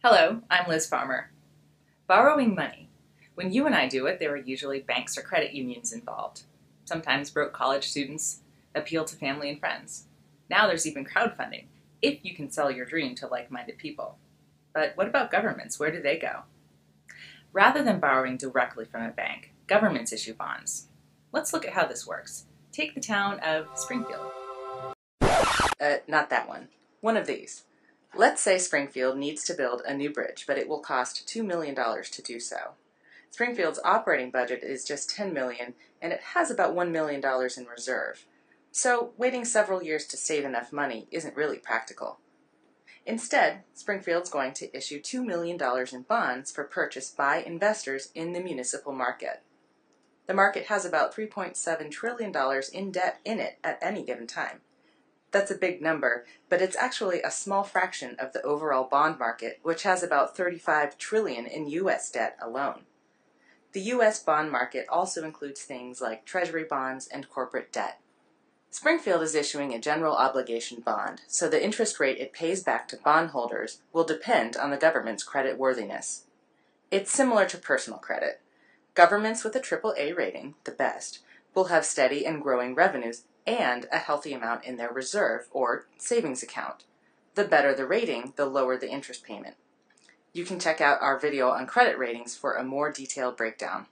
Hello, I'm Liz Farmer. Borrowing money. When you and I do it, there are usually banks or credit unions involved. Sometimes broke college students appeal to family and friends. Now there's even crowdfunding, if you can sell your dream to like-minded people. But what about governments? Where do they go? Rather than borrowing directly from a bank, governments issue bonds. Let's look at how this works. Take the town of Springfield. Not that one. One of these. Let's say Springfield needs to build a new bridge, but it will cost $2 million to do so. Springfield's operating budget is just $10 million, and it has about $1 million in reserve. So waiting several years to save enough money isn't really practical. Instead, Springfield's going to issue $2 million in bonds for purchase by investors in the municipal market. The market has about $3.7 trillion in debt in it at any given time. That's a big number, but it's actually a small fraction of the overall bond market, which has about $35 trillion in U.S. debt alone. The U.S. bond market also includes things like treasury bonds and corporate debt. Springfield is issuing a general obligation bond, so the interest rate it pays back to bondholders will depend on the government's credit worthiness. It's similar to personal credit. Governments with a AAA rating, the best, will have steady and growing revenues and a healthy amount in their reserve or savings account. The better the rating, the lower the interest payment. You can check out our video on credit ratings for a more detailed breakdown.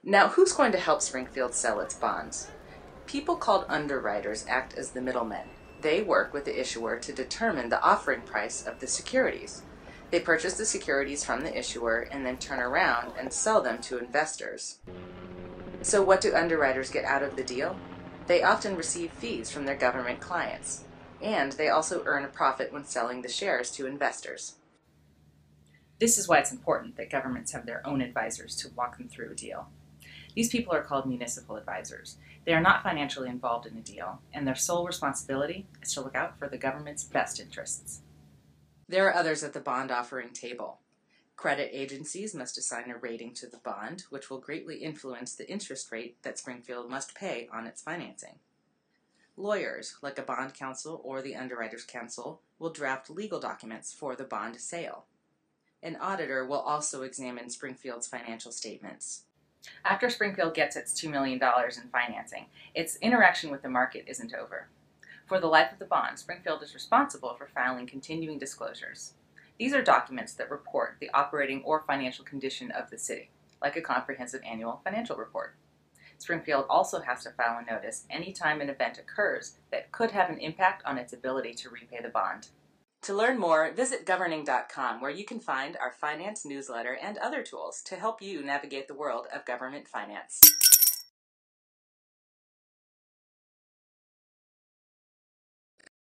Now, who's going to help Springfield sell its bonds? People called underwriters act as the middlemen. They work with the issuer to determine the offering price of the securities. They purchase the securities from the issuer and then turn around and sell them to investors. So what do underwriters get out of the deal? They often receive fees from their government clients, and they also earn a profit when selling the shares to investors. This is why it's important that governments have their own advisors to walk them through a deal. These people are called municipal advisors. They are not financially involved in a deal, and their sole responsibility is to look out for the government's best interests. There are others at the bond offering table. Credit agencies must assign a rating to the bond, which will greatly influence the interest rate that Springfield must pay on its financing. Lawyers, like a bond counsel or the Underwriters Council, will draft legal documents for the bond sale. An auditor will also examine Springfield's financial statements. After Springfield gets its $2 million in financing, its interaction with the market isn't over. For the life of the bond, Springfield is responsible for filing continuing disclosures. These are documents that report the operating or financial condition of the city, like a comprehensive annual financial report. Springfield also has to file a notice anytime an event occurs that could have an impact on its ability to repay the bond. To learn more, visit governing.com, where you can find our finance newsletter and other tools to help you navigate the world of government finance.